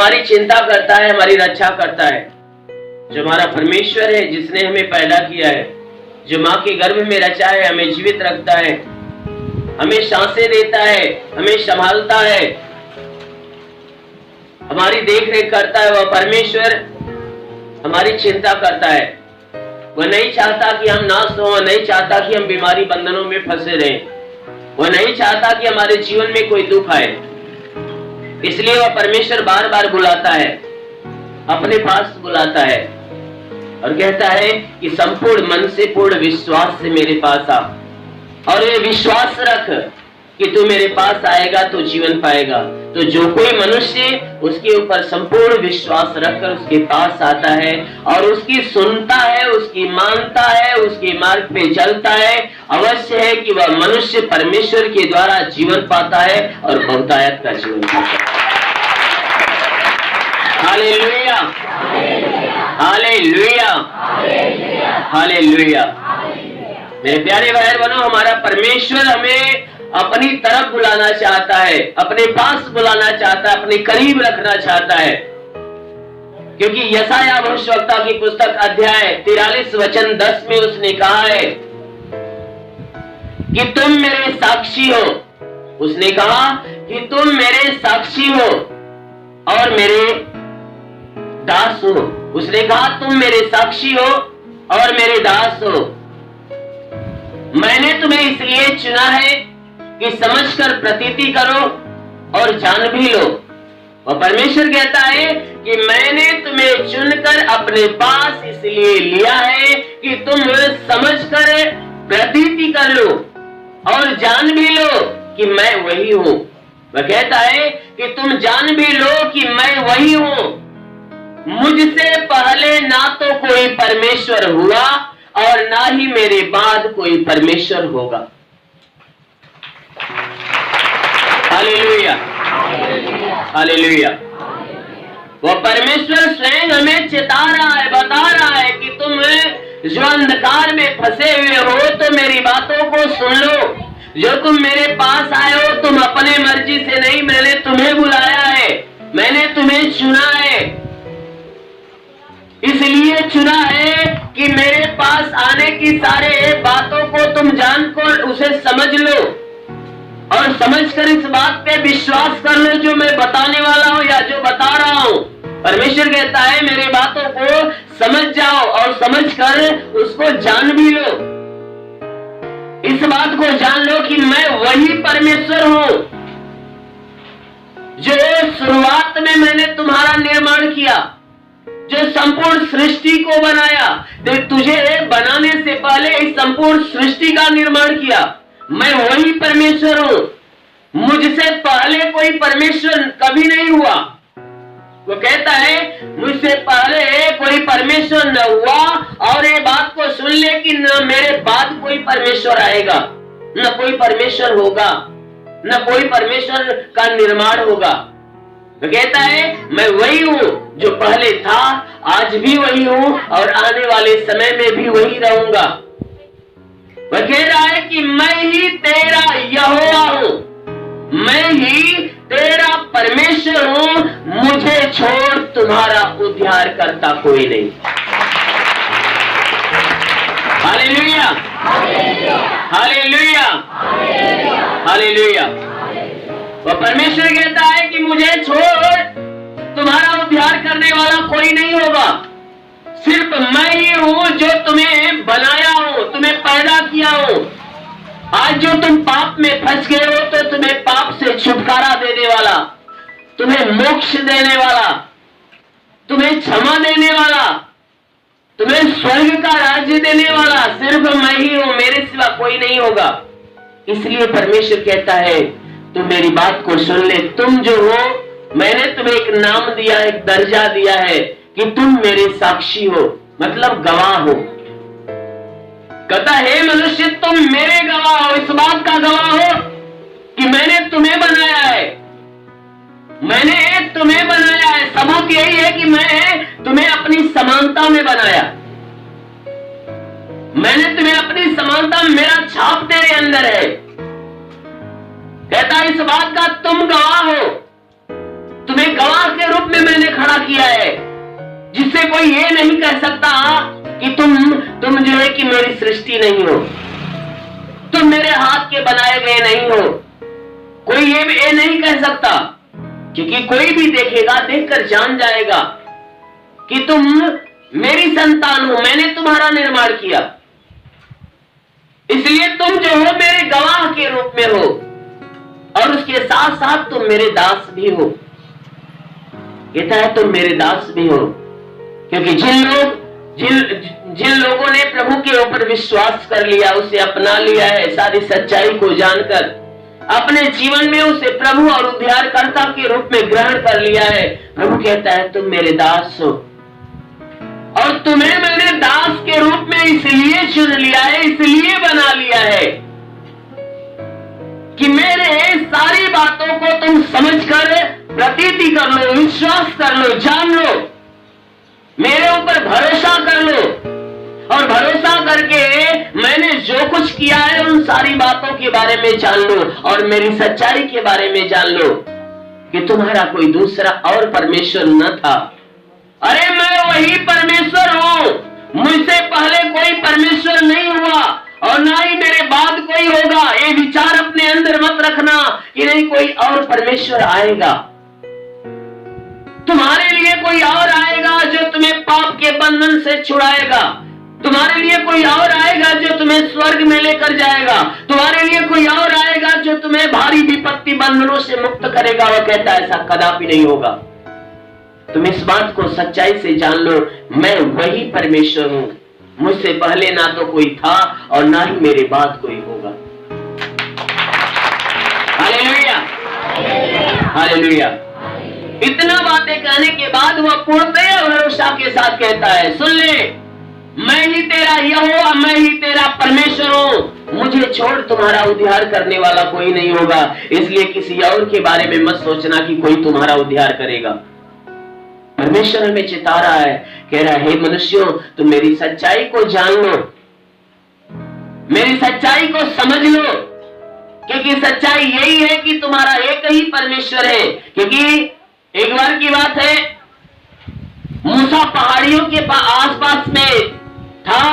हमारी चिंता करता है, हमारी रक्षा करता है। जो हमारा परमेश्वर है, जिसने हमें पैदा किया है, जो माँ के गर्भ में रचा है, हमें जीवित रखता है, हमें सांसें देता है, हमें संभालता है, हमारी देख रेख करता है, वह परमेश्वर हमारी चिंता करता है। वह नहीं चाहता कि हम नाश हो, वह नहीं चाहता कि हम बीमारी बंधनों में फंसे रहें, वह नहीं चाहता कि हमारे जीवन में कोई दुख आए। इसलिए वह परमेश्वर बार बार बुलाता है, अपने पास बुलाता है और कहता है कि संपूर्ण मन से, पूर्ण विश्वास से मेरे पास आ, और ये विश्वास रख कि तू मेरे पास आएगा तो जीवन पाएगा। तो जो कोई मनुष्य उसके ऊपर संपूर्ण विश्वास रखकर उसके पास आता है और उसकी सुनता है, उसकी मानता है, उसके मार्ग पे चलता है, अवश्य है कि वह मनुष्य परमेश्वर के द्वारा जीवन पाता है और बहुतायत का जीवन पाता है। Hallelujah, hallelujah, hallelujah. मेरे प्यारे भाई बहनों, हमारा परमेश्वर हमें अपनी तरफ बुलाना चाहता है, अपने पास बुलाना चाहता है, अपने करीब रखना चाहता है। क्योंकि यशायाह भविष्यवक्ता की पुस्तक अध्याय 43 वचन 10 में उसने कहा है कि तुम मेरे साक्षी हो। उसने कहा कि तुम मेरे साक्षी हो और मेरे दास हो। उसने कहा तुम मेरे साक्षी हो और मेरे दास हो। मैंने तुम्हें इसलिए चुना है कि समझकर प्रतीति करो और जान भी लो। और परमेश्वर कहता है कि मैंने तुम्हें चुनकर अपने पास इसलिए लिया है कि तुम समझकर प्रतीति कर लो और जान भी लो कि मैं वही हूं। वह कहता है कि तुम जान भी लो कि मैं वही हूं। मुझसे पहले ना तो कोई परमेश्वर हुआ और ना ही मेरे बाद कोई परमेश्वर होगा। Hallelujah, hallelujah. वो परमेश्वर स्वयं हमें चेता रहा है, बता रहा है कि तुम जो अंधकार में फंसे हुए हो तो मेरी बातों को सुन लो। जो तुम मेरे पास आए हो, तुम अपने मर्जी से नहीं, मैंने तुम्हें बुलाया है, मैंने तुम्हें चुना है। इसलिए चुना है कि मेरे पास आने की सारे बातों को तुम जानकर उसे समझ लो और समझकर इस बात पे विश्वास कर लो जो मैं बताने वाला हूं या जो बता रहा हूं। परमेश्वर कहता है मेरी बातों को समझ जाओ और समझकर उसको जान भी लो। इस बात को जान लो कि मैं वही परमेश्वर हूं जो शुरुआत में मैंने तुम्हारा निर्माण किया, जो संपूर्ण सृष्टि को बनाया। तो तुझे बनाने से पहले इस संपूर्ण सृष्टि का निर्माण किया। मैं वही परमेश्वर हूं। मुझसे पहले कोई परमेश्वर कभी नहीं हुआ। वो कहता है मुझसे पहले कोई परमेश्वर न हुआ और ये बात को सुन ले कि न मेरे बाद कोई परमेश्वर आएगा, न कोई परमेश्वर होगा, न कोई परमेश्वर का निर्माण होगा। वो कहता है मैं वही हूं जो पहले था, आज भी वही हूं और आने वाले समय में भी वही रहूंगा। वह कह रहा है कि मैं ही तेरा यहोवा हूं, मैं ही तेरा परमेश्वर हूं, मुझे छोड़ तुम्हारा उद्धार करता कोई नहीं। Hallelujah, hallelujah, hallelujah. वह परमेश्वर कहता है कि मुझे छोड़ तुम्हारा उद्धार करने वाला कोई नहीं होगा। सिर्फ मैं ही हूं जो तुम्हें बनाया हूं, तुम्हें पैदा किया हूं। आज जो तुम पाप में फंस गए हो तो तुम्हें पाप से छुटकारा देने वाला, तुम्हें मोक्ष देने वाला, तुम्हें क्षमा देने वाला, तुम्हें स्वर्ग का राज्य देने वाला सिर्फ मैं ही हूं, मेरे सिवा कोई नहीं होगा। इसलिए परमेश्वर कहता है तुम मेरी बात को सुन ले। तुम जो हो, मैंने तुम्हें एक नाम दिया, एक दर्जा दिया है कि तुम मेरे साक्षी हो, मतलब गवाह हो। कहता है मनुष्य तुम मेरे गवाह हो, इस बात का गवाह हो कि मैंने तुम्हें बनाया है, मैंने तुम्हें बनाया है। सबूत यही है कि मैं तुम्हें अपनी समानता में बनाया, मैंने तुम्हें अपनी समानता, मेरा छाप तेरे अंदर है। कहता है इस बात का तुम गवाह हो। तुम्हें गवाह के रूप में मैंने खड़ा किया है, जिससे कोई ये नहीं कह सकता कि तुम जो है कि मेरी सृष्टि नहीं हो, तुम मेरे हाथ के बनाए गए नहीं हो। कोई ये नहीं कह सकता, क्योंकि कोई भी देखेगा, देखकर जान जाएगा कि तुम मेरी संतान हो, मैंने तुम्हारा निर्माण किया। इसलिए तुम जो हो मेरे गवाह के रूप में हो, और उसके साथ साथ तुम मेरे दास भी हो। कहता है तुम मेरे दास भी हो, क्योंकि जिन लोगों ने प्रभु के ऊपर विश्वास कर लिया, उसे अपना लिया है, सारी सच्चाई को जानकर अपने जीवन में उसे प्रभु और उद्धारकर्ता के रूप में ग्रहण कर लिया है, प्रभु कहता है तुम मेरे दास हो। और तुम्हें मैंने दास के रूप में इसलिए चुन लिया है, इसलिए बना लिया है कि मेरे सारी बातों को तुम समझकर प्रतीति कर लो, विश्वास कर लो, जान लो, मेरे ऊपर भरोसा कर लो, और भरोसा करके मैंने जो कुछ किया है उन सारी बातों के बारे में जान लो, और मेरी सच्चाई के बारे में जान लो कि तुम्हारा कोई दूसरा और परमेश्वर न था। अरे मैं वही परमेश्वर हूं, मुझसे पहले कोई परमेश्वर नहीं हुआ और ना ही मेरे बाद कोई होगा। ये विचार अपने अंदर मत रखना कि नहीं कोई और परमेश्वर आएगा, तुम्हारे लिए कोई और आएगा जो तुम्हें पाप के बंधन से छुड़ाएगा, तुम्हारे लिए कोई और आएगा जो तुम्हें स्वर्ग में लेकर जाएगा, तुम्हारे लिए कोई और आएगा जो तुम्हें भारी विपत्ति बंधनों से मुक्त करेगा। वह कहता है ऐसा कदापि नहीं होगा। तुम इस बात को सच्चाई से जान लो, मैं वही परमेश्वर हूं, मुझसे पहले ना तो कोई था और ना ही मेरे बाद कोई होगा। Hallelujah, hallelujah. इतना बातें कहने के बाद वह पूर्णतया भरोसा के साथ कहता है सुन ले, मैं ही तेरा यहोवा, मैं ही तेरा परमेश्वर हूं, मुझे छोड़ तुम्हारा उद्धार करने वाला कोई नहीं होगा। इसलिए किसी और के बारे में मत सोचना कि कोई तुम्हारा उद्धार करेगा। परमेश्वर हमें चिता रहा है, कह रहा है हे मनुष्यों, तुम मेरी सच्चाई को जान लो, मेरी सच्चाई को समझ लो, क्योंकि सच्चाई यही है कि तुम्हारा एक ही परमेश्वर है। क्योंकि एक बार की बात है, मूसा पहाड़ियों के आसपास में था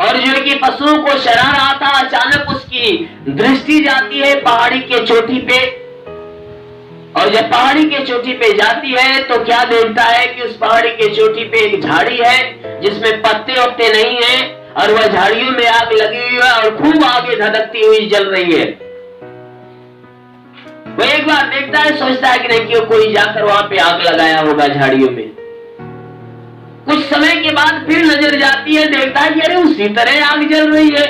और जो कि पशुओं को चरा रहा था। अचानक उसकी दृष्टि जाती है पहाड़ी के चोटी पे, और जब पहाड़ी के चोटी पे जाती है तो क्या देखता है कि उस पहाड़ी के चोटी पे एक झाड़ी है जिसमें पत्ते वत्ते नहीं है, और वह झाड़ियों में आग लगी हुई है और खूब आगे धधकती हुई जल रही है। वो एक बार देखता है, सोचता है कि नहीं क्यों कोई जाकर वहां पे आग लगाया होगा झाड़ियों में। कुछ समय के बाद फिर नजर जाती है, देखता है कि अरे उसी तरह आग जल रही है,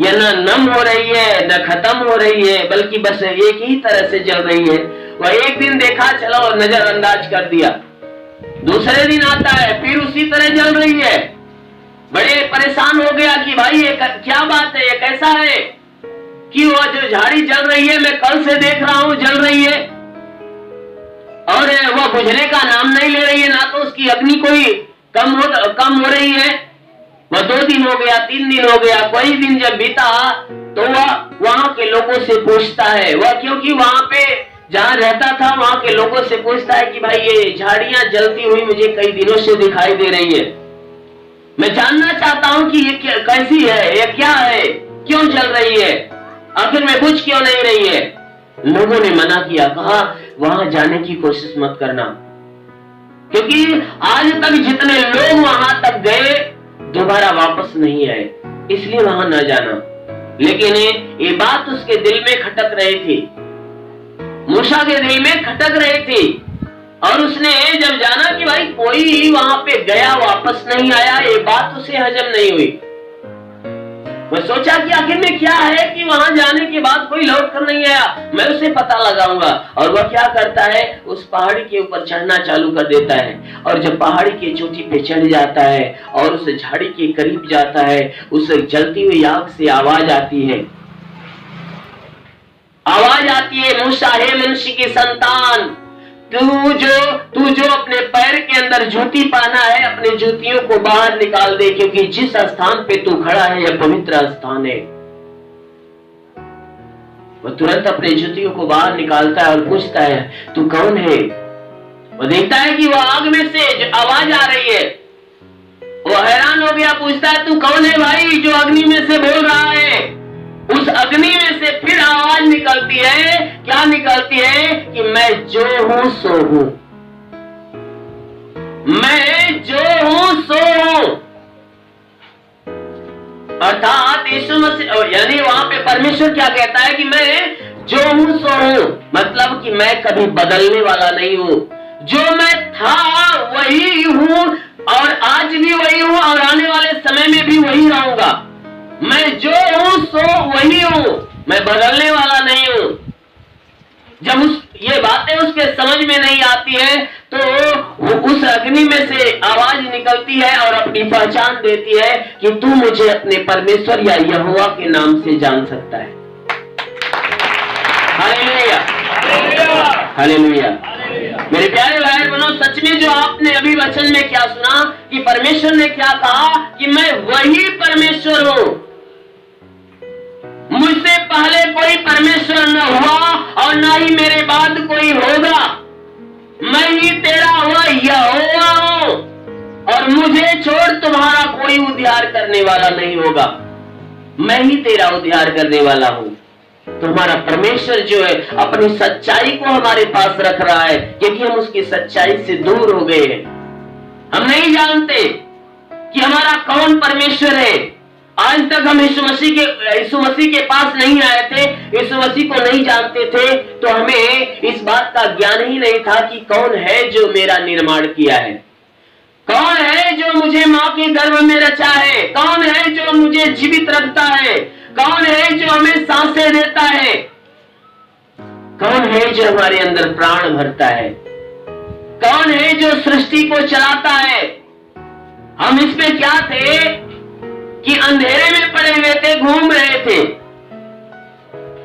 यह न नम हो रही है न खत्म हो रही है, बल्कि बस एक ही तरह से जल रही है। वह एक दिन देखा, चलो और नजरअंदाज कर दिया। दूसरे दिन आता है, फिर उसी तरह जल रही है। बड़े परेशान हो गया कि भाई ये क्या बात है, ये कैसा है कि वह जो झाड़ी जल रही है मैं कल से देख रहा हूं जल रही है और वह बुझने का नाम नहीं ले रही है, ना तो उसकी अग्नि कोई कम हो रही है। वह 2 दिन हो गया, 3 दिन हो गया, कोई दिन जब बीता तो वह वहां के लोगों से पूछता है, वह क्योंकि वहां पे जहां रहता था वहां के लोगों से पूछता है कि भाई ये झाड़ियां जलती हुई मुझे कई दिनों से दिखाई दे रही है, मैं जानना चाहता हूं कि ये कैसी है, ये क्या है, क्यों जल रही है, आखिर में बुझ क्यों नहीं रही है। लोगों ने मना किया, कहा वहां जाने की कोशिश मत करना, क्योंकि आज तक जितने लोग वहां तक गए दोबारा वापस नहीं आए, इसलिए वहां न जाना। लेकिन ये बात उसके दिल में खटक रही थी, मूसा के दिल में खटक रही थी, और उसने जब जाना कि भाई कोई वहां पे गया वापस नहीं आया, ये बात उसे हजम नहीं हुई। वह सोचा कि आखिर में क्या है कि वहां जाने के बाद कोई लौट कर नहीं आया, मैं उसे पता लगाऊंगा। और वह क्या करता है, उस पहाड़ी के ऊपर चढ़ना चालू कर देता है, और जब पहाड़ी के चोटी पे चढ़ जाता है और उस झाड़ी के करीब जाता है, उस जलती हुई आग से आवाज आती है, मूसा हे मनुष्य की संतान, तू जो अपने पैर के अंदर जूती पहना है, अपने जूतियों को बाहर निकाल दे, क्योंकि जिस स्थान पे तू खड़ा है यह पवित्र स्थान है। वह तुरंत अपने जूतियों को बाहर निकालता है और पूछता है तू कौन है, वो देखता है कि वो आग में से जो आवाज आ रही है, वो हैरान हो गया, पूछता है तू कौन है भाई जो अग्नि में से बोल रहा है। उस अग्नि में से फिर आवाज निकलती है, क्या निकलती है कि मैं जो हूं सो हूं, मैं जो हूं सो हूं। अर्थात यीशु मसीह, यानी वहां पे परमेश्वर क्या कहता है कि मैं जो हूं सो हूं, मतलब कि मैं कभी बदलने वाला नहीं हूं। जो मैं था वही हूं और आज भी वही हूं और आने वाले समय में भी वही रहूंगा। मैं जो हूं सो वही हूं, मैं बदलने वाला नहीं हूं। जब ये बातें उसके समझ में नहीं आती है तो वो उस अग्नि में से आवाज निकलती है और अपनी पहचान देती है कि तू मुझे अपने परमेश्वर या यहोवा के नाम से जान सकता है। Hallelujah, hallelujah. मेरे प्यारे भाई बहनों, सच में जो आपने अभी वचन में क्या सुना कि परमेश्वर ने क्या कहा कि मैं वही परमेश्वर हूं, मुझसे पहले कोई परमेश्वर न हुआ और न ही मेरे बाद कोई होगा। मैं ही तेरा हुआ यहोवा हूं और मुझे छोड़ तुम्हारा कोई उद्धार करने वाला नहीं होगा। मैं ही तेरा उद्धार करने वाला हूं। तो हमारा परमेश्वर जो है अपनी सच्चाई को हमारे पास रख रहा है, क्योंकि हम उसकी सच्चाई से दूर हो गए हैं। हम नहीं जानते कि हमारा कौन परमेश्वर है। आज तक हम यीशु मसीह के पास नहीं आए थे, यीशु मसीह को नहीं जानते थे, तो हमें इस बात का ज्ञान ही नहीं था कि कौन है जो मेरा निर्माण किया है, कौन है जो मुझे मां के गर्भ में रचा है, कौन है जो मुझे जीवित रखता है, कौन है जो हमें सांसें देता है, कौन है जो हमारे अंदर प्राण भरता है, कौन है जो सृष्टि को चलाता है। हम इसमें क्या थे कि अंधेरे में पड़े हुए थे, घूम रहे थे।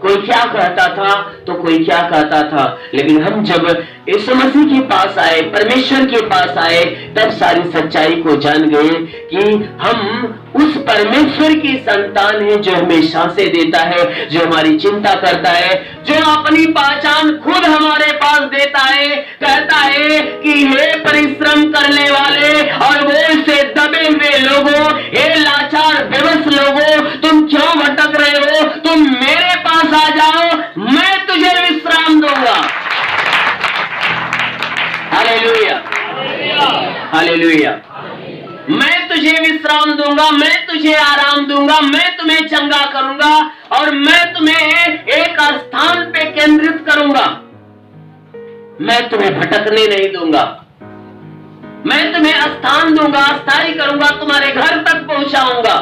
कोई क्या कहता था तो कोई क्या कहता था, लेकिन हम जब यीशु मसीह के पास आए, परमेश्वर के पास आए, तब सारी सच्चाई को जान गए कि हम उस परमेश्वर की संतान है जो हमें सांसें देता है, जो हमारी चिंता करता है, जो अपनी पहचान खुद हमारे पास देता है। कहता है कि हे परिश्रम करने वाले और बोझ से दबे हुए लोगों, हे लाचार बेबस लोगों, तुम क्यों भटक रहे हो, तुम मेरे पास आ जाओ, मैं तुझे विश्राम दूंगा। Hallelujah, hallelujah. मैं तुझे विश्राम दूंगा, मैं तुझे आराम दूंगा, मैं तुम्हें चंगा करूंगा और मैं तुम्हें एक स्थान पे केंद्रित करूंगा। मैं तुम्हें भटकने नहीं दूंगा, मैं तुम्हें स्थान दूंगा, स्थायी करूंगा, तुम्हारे घर तक पहुंचाऊंगा।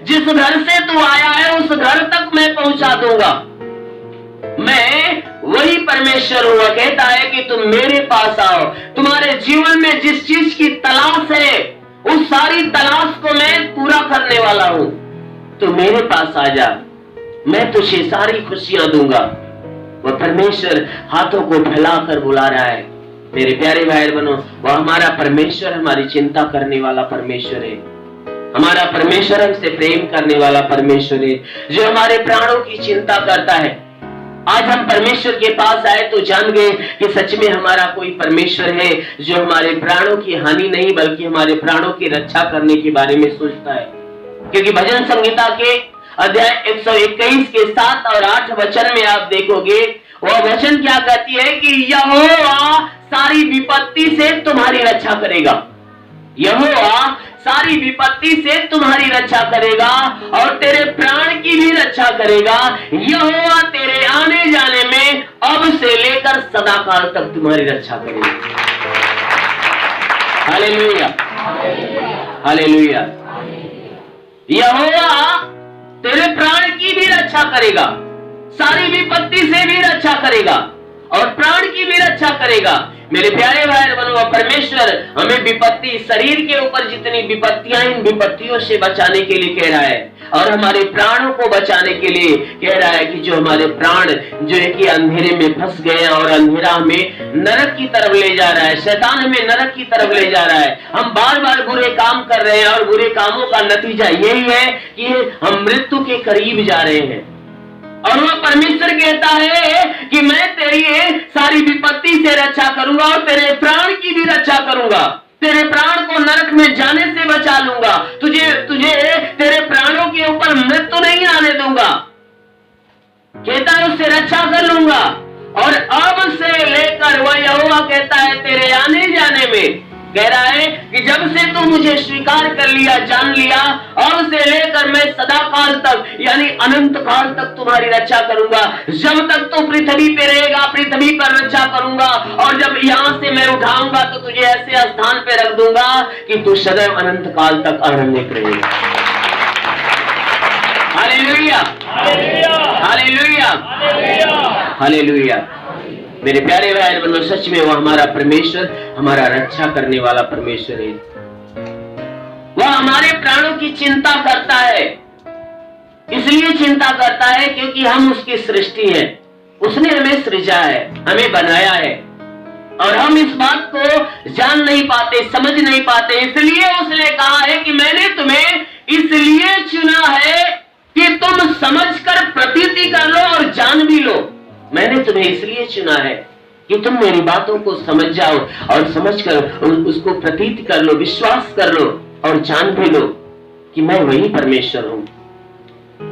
जिस घर से तू आया है उस घर तक मैं पहुंचा दूंगा। मैं वही परमेश्वर हुआ, कहता है कि तुम मेरे पास आओ। तुम्हारे जीवन में जिस चीज की तलाश है उस सारी तलाश को मैं पूरा करने वाला हूं। तो मेरे पास आ जा, मैं तुझे सारी खुशियां दूंगा। वह परमेश्वर हाथों को फैलाकर बुला रहा है। मेरे प्यारे भाई बहनों, वह हमारा परमेश्वर हमारी चिंता करने वाला परमेश्वर है। हमारा परमेश्वर हमसे प्रेम करने वाला परमेश्वर है, जो हमारे प्राणों की चिंता करता है। आज हम परमेश्वर के पास आए तो जान गए कि सच में हमारा कोई परमेश्वर है जो हमारे प्राणों की हानि नहीं बल्कि हमारे प्राणों की रक्षा करने के बारे में सोचता है। क्योंकि भजन संहिता के अध्याय 121 के 7 और 8 वचन में आप देखोगे, वह वचन क्या कहती है कि यहोवा सारी विपत्ति से तुम्हारी रक्षा करेगा। यहोवा सारी विपत्ति से तुम्हारी रक्षा करेगा और तेरे प्राण की भी रक्षा करेगा। यहोवा तेरे आने जाने में अब से लेकर सदाकाल तक तुम्हारी रक्षा करेगा। Hallelujah, hallelujah. यहोवा तेरे प्राण की भी रक्षा करेगा, सारी विपत्ति से भी रक्षा करेगा और प्राण की भी रक्षा करेगा। मेरे प्यारे भाई बहनों, परमेश्वर हमें विपत्ति, शरीर के ऊपर जितनी विपत्तियां, इन विपत्तियों से बचाने के लिए कह रहा है और हमारे प्राणों को बचाने के लिए कह रहा है कि जो हमारे प्राण जो है कि अंधेरे में फंस गए और अंधेरा हमें नरक की तरफ ले जा रहा है, शैतान हमें नरक की तरफ ले जा रहा है। हम बार बार बुरे काम कर रहे हैं और बुरे कामों का नतीजा यही है कि हम मृत्यु के करीब जा रहे हैं। और वह परमेश्वर कहता है कि मैं तेरी सारी विपत्ति से रक्षा करूंगा और तेरे प्राण की भी रक्षा करूंगा, तेरे प्राण को नरक में जाने से बचा लूंगा, तुझे तेरे प्राणों के ऊपर मृत्यु नहीं आने दूंगा, कहता है उससे रक्षा कर लूंगा। और अब से लेकर वह यहोवा कहता है तेरे आने जाने में, कह रहा है कि जब से तू मुझे स्वीकार कर लिया, जान लिया, अब से लेकर मैं सदा काल तक यानी अनंत काल तक तुम्हारी रक्षा करूंगा। जब तक तू पृथ्वी पे रहेगा पृथ्वी पर रक्षा करूंगा, और जब यहां से मैं उठाऊंगा तो तुझे ऐसे स्थान पे रख दूंगा कि तू सदैव अनंत काल तक आनंदित रहेगा। Hallelujah, hallelujah, hallelujah. मेरे प्यारे भाई बहनों, सच में वह हमारा परमेश्वर, हमारा रक्षा करने वाला परमेश्वर है। वह हमारे प्राणों की चिंता करता है, इसलिए चिंता करता है क्योंकि हम उसकी सृष्टि है, उसने हमें सृजा है, हमें बनाया है, और हम इस बात को जान नहीं पाते, समझ नहीं पाते। इसलिए उसने कहा है कि मैंने तुम्हें इसलिए चुना है कि तुम समझकर प्रतीति कर लो और जान भी लो। मैंने तुम्हें इसलिए चुना है कि तुम मेरी बातों को समझ जाओ और समझकर उसको प्रतीत कर लो, विश्वास कर लो और जान भी लो कि मैं वही परमेश्वर हूं।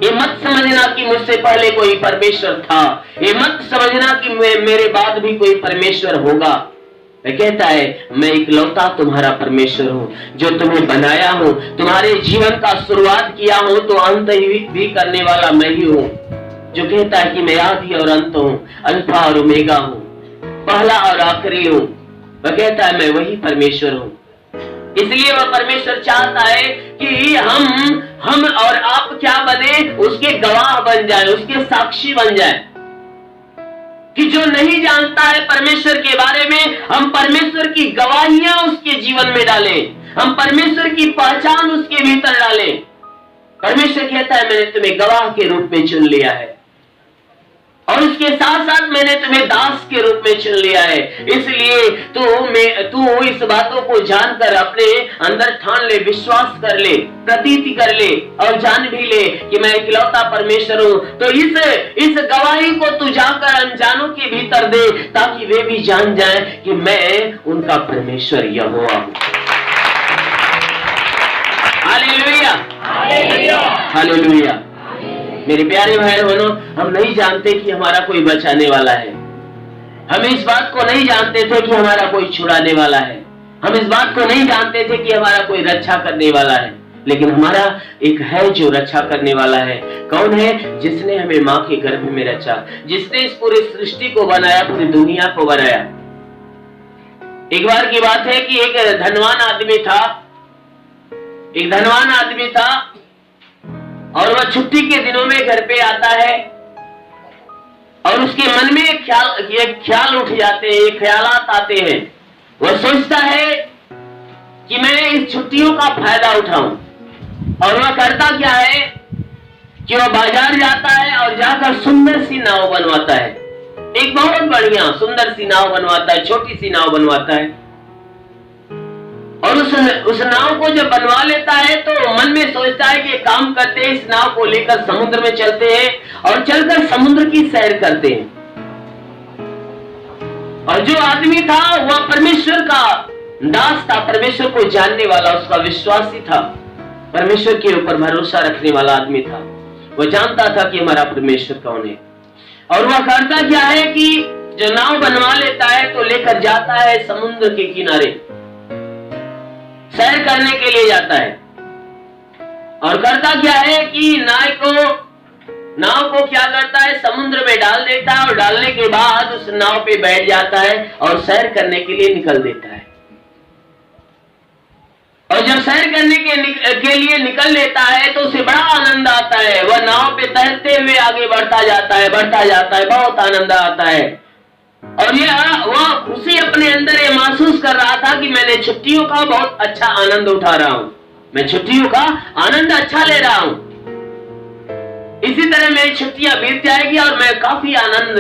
ये मत समझना कि मुझसे पहले कोई परमेश्वर था, ये मत समझना कि मेरे बाद भी कोई परमेश्वर होगा। वह कहता है मैं इकलौता तुम्हारा परमेश्वर हूँ, जो तुम्हें बनाया हूँ, तुम्हारे जीवन का शुरुआत किया हूँ तो अंत भी करने वाला मैं ही हूँ, जो कहता है कि मैं आदि और अंत हूँ, अल्फा और ओमेगा हूँ, पहला और आखिरी हूँ। वह कहता है मैं वही परमेश्वर हूँ। इसलिए वह परमेश्वर चाहता है कि हम और आप क्या बने, उसके गवाह बन जाए, उसके साक्षी बन जाए। कि जो नहीं जानता है परमेश्वर के बारे में, हम परमेश्वर की गवाहियां उसके जीवन में डालें, हम परमेश्वर की पहचान उसके भीतर डालें। परमेश्वर कहता है मैंने तुम्हें गवाह के रूप में चुन लिया है, और उसके साथ साथ मैंने तुम्हें दास के रूप में चुन लिया है। इसलिए तू इस बातों को जानकर अपने अंदर ठान ले, विश्वास कर ले, प्रतीति कर ले और जान भी ले कि मैं इकलौता परमेश्वर हूँ। तो इस गवाही को तू जाकर अनजानों के भीतर दे, ताकि वे भी जान जाए कि मैं उनका परमेश्वर यहोवा हूँ। Hallelujah, hallelujah. मेरे प्यारे भाई बहनों, हम नहीं जानते कि हमारा कोई बचाने वाला है, हम इस बात को नहीं जानते थे कि हमारा कोई छुड़ाने वाला है, हम इस बात को नहीं जानते थे कि हमारा कोई रक्षा करने वाला है, लेकिन हमारा एक है जो रक्षा करने वाला है। कौन है? जिसने हमें माँ के गर्भ में रचा, जिसने इस पूरी सृष्टि को बनाया, पूरी दुनिया को बनाया। एक बार की बात है कि एक धनवान आदमी था और वह छुट्टी के दिनों में घर पे आता है और उसके मन में एक ख्याल उठ जाते हैं, एक ख्यालात आते हैं। वह सोचता है कि मैं इस छुट्टियों का फायदा उठाऊं, और वह करता क्या है कि वह बाजार जाता है और जाकर सुंदर सी नाव बनवाता है, एक बहुत बढ़िया सुंदर सी नाव बनवाता है, छोटी सी नाव बनवाता है। और उस नाव को जब बनवा लेता है तो मन में सोचता है कि काम करते हैं, इस नाव को लेकर समुद्र में चलते हैं और चलकर समुद्र की सैर करते हैं। और जो आदमी था वह परमेश्वर का दास था, परमेश्वर को जानने वाला, उसका विश्वासी था, परमेश्वर के ऊपर भरोसा रखने वाला आदमी था। वह जानता था कि हमारा परमेश्वर कौन है। और वह करता क्या है कि जो नाव बनवा लेता है तो लेकर जाता है समुद्र के किनारे, सैर करने के लिए जाता है। और करता क्या है कि नाव को क्या करता है, समुद्र में डाल देता है, और डालने के बाद उस नाव पे बैठ जाता है और सैर करने के लिए निकल देता है। और जब सैर करने के लिए निकल लेता है तो उसे बड़ा आनंद आता है, वह नाव पे तैरते हुए आगे बढ़ता जाता है, बहुत आनंद आता है। और वह खुशी अपने अंदर ये महसूस कर रहा था कि मैंने छुट्टियों का बहुत अच्छा आनंद उठा रहा हूं, मैं छुट्टियों का आनंद अच्छा ले रहा हूं। इसी तरह मेरी छुट्टियां बीत जाएगी और मैं काफी आनंद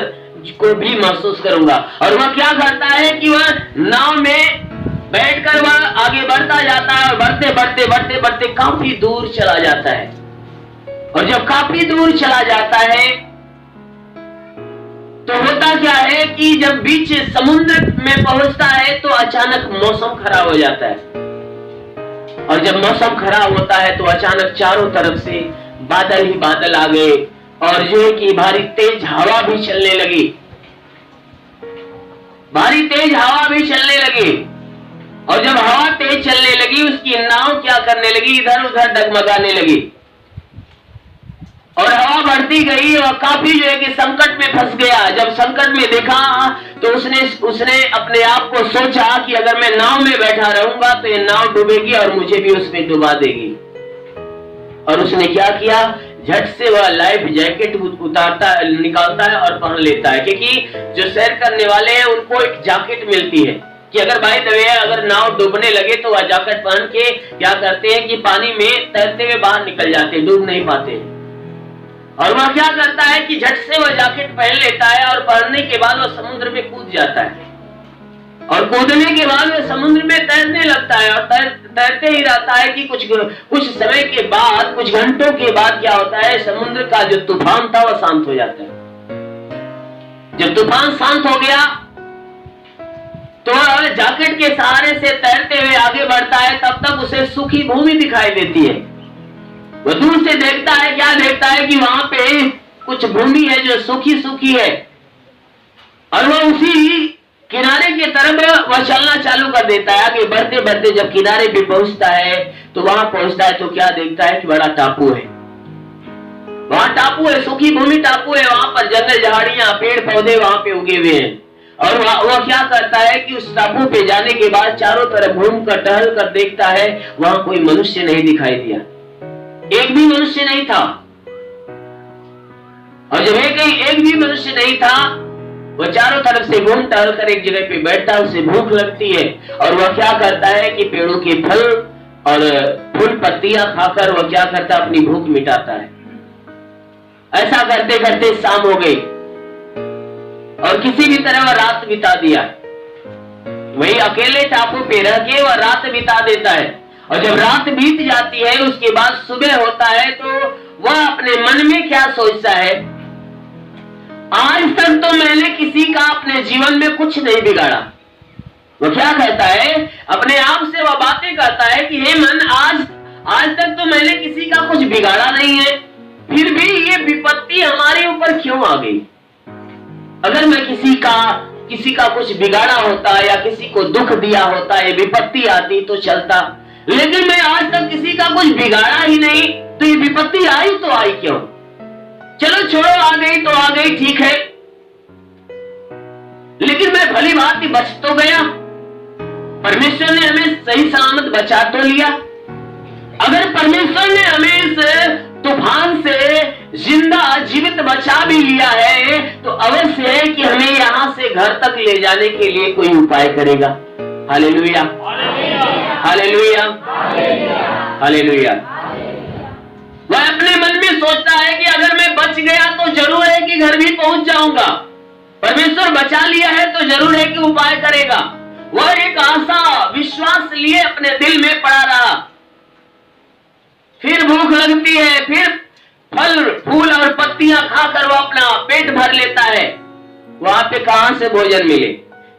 को भी महसूस करूंगा। और वह क्या करता है कि वह नाव में बैठकर वह आगे बढ़ता जाता है, और बढ़ते काफी दूर चला जाता है। और जब काफी दूर चला जाता है तो होता क्या है कि जब बीच समुद्र में पहुंचता है तो अचानक मौसम खराब हो जाता है, और जब मौसम खराब होता है तो अचानक चारों तरफ से बादल ही बादल आ गए, और जो है कि भारी तेज हवा भी चलने लगी, भारी तेज हवा भी चलने लगी। और जब हवा तेज चलने लगी, उसकी नाव क्या करने लगी, इधर उधर डगमगाने लगी, और हवा बढ़ती गई और काफी जो है कि संकट में फंस गया। जब संकट में देखा तो उसने अपने आप को सोचा कि अगर मैं नाव में बैठा रहूंगा तो ये नाव डूबेगी और मुझे भी उसमें डुबा देगी। और उसने क्या किया, झट से वह लाइफ जैकेट निकालता है और पहन लेता है, क्योंकि जो सैर करने वाले हैं उनको एक जैकेट मिलती है कि अगर बाय द वे अगर नाव डूबने लगे तो वह जैकेट पहन के क्या करते हैं कि पानी में तैरते हुए बाहर निकल जाते, डूब नहीं पाते। और वह क्या करता है कि झट से वह जैकेट पहन लेता है, और पहनने के बाद वह समुद्र में कूद जाता है, और कूदने के बाद वह समुद्र में तैरने लगता है, और तैरते ही रहता है कि कुछ समय के बाद, कुछ घंटों के बाद क्या होता है, समुद्र का जो तूफान था वह शांत हो जाता है। जब तूफान शांत हो गया तो वह जैकेट के सहारे से तैरते हुए आगे बढ़ता है। तब तक उसे सूखी भूमि दिखाई देती है। वो दूर से देखता है, क्या देखता है कि वहां पे कुछ भूमि है जो सूखी सूखी है, और वह उसी किनारे की तरफ वह चलना चालू कर देता है। आगे बढ़ते बढ़ते जब किनारे पे पहुंचता है तो वहां पहुंचता है तो क्या देखता है कि बड़ा टापू है, वहां टापू है, सूखी भूमि टापू है, वहां पर जंगल झाड़ियां पेड़ पौधे वहां पे उगे हुए हैं। और वह क्या करता है कि उस टापू पे जाने के बाद चारों तरफ घूम कर टहल कर देखता है, वहां कोई मनुष्य नहीं दिखाई दिया, एक भी मनुष्य नहीं था। और जब एक भी मनुष्य नहीं था, वह चारों तरफ से घूम टहल कर एक जगह पे बैठता है, उसे भूख लगती है, और वह क्या करता है कि पेड़ों के फल और फूल पत्तियां खाकर वह क्या करता है, अपनी भूख मिटाता है। ऐसा करते करते शाम हो गई, और किसी भी तरह वह रात बिता दिया, वही अकेले टापू पे रह के वह रात बिता देता है। और जब रात बीत जाती है उसके बाद सुबह होता है तो वह अपने मन में क्या सोचता है, आज तक तो मैंने किसी का अपने जीवन में कुछ नहीं बिगाड़ा। वो क्या कहता है, अपने आप से वह बातें करता है कि हे मन, आज तक तो मैंने किसी का कुछ बिगाड़ा नहीं है, फिर भी ये विपत्ति हमारे ऊपर क्यों आ गई। अगर मैं किसी का कुछ बिगाड़ा होता या किसी को दुख दिया होता, ये विपत्ति आती तो चलता, लेकिन मैं आज तक किसी का कुछ बिगाड़ा ही नहीं, तो ये विपत्ति आई तो आई क्यों। चलो छोड़ो, आ गई तो आ गई, ठीक है, लेकिन मैं भली भांति बच तो गया, परमेश्वर ने हमें सही सलामत बचा तो लिया। अगर परमेश्वर ने हमें इस तूफान से जिंदा जीवित बचा भी लिया है तो अवश्य है कि हमें यहां से घर तक ले जाने के लिए कोई उपाय करेगा। Hallelujah, hallelujah, hallelujah. वह अपने मन में सोचता है कि अगर मैं बच गया तो जरूर है कि घर भी पहुंच जाऊंगा, परमेश्वर बचा लिया है तो जरूर है कि उपाय करेगा। वह एक आशा विश्वास लिए अपने दिल में पड़ा रहा। फिर भूख लगती है, फिर फल फूल और पत्तियां खाकर वो अपना पेट भर लेता है। वहां पे कहां से भोजन मिले,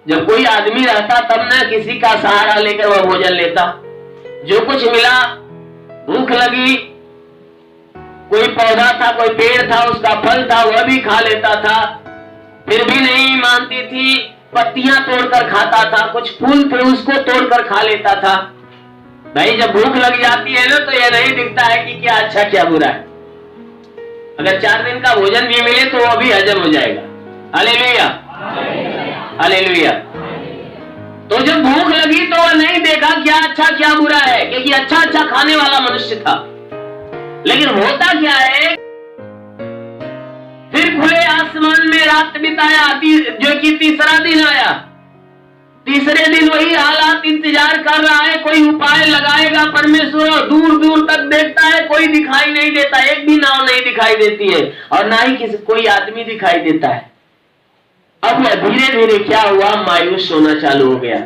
जब कोई आदमी रहता तब ना किसी का सहारा लेकर वह भोजन लेता। जो कुछ मिला, भूख लगी, कोई पौधा था, कोई पेड़ था, उसका फल था, वह भी खा लेता था, फिर भी नहीं मानती थी, पत्तियां तोड़कर खाता था, कुछ फूल थे उसको तोड़कर खा लेता था। भाई जब भूख लग जाती है ना तो यह नहीं दिखता है कि क्या अच्छा क्या बुरा है। अगर 4 दिन का भोजन भी मिले तो वह भी हजम हो जाएगा। Hallelujah, hallelujah. तो जब भूख लगी तो वह नहीं देखा क्या अच्छा क्या बुरा है, क्योंकि अच्छा अच्छा खाने वाला मनुष्य था। लेकिन होता क्या है, फिर खुले आसमान में रात बिताया, जो कि तीसरा दिन आया। तीसरे दिन वही हालात, इंतजार कर रहा है, कोई उपाय लगाएगा परमेश्वर। दूर दूर तक देखता है, कोई दिखाई नहीं देता, एक भी नाव नहीं दिखाई देती है, और ना ही कोई आदमी दिखाई देता है। अब धीरे धीरे क्या हुआ, मायूस होना चालू हो गया।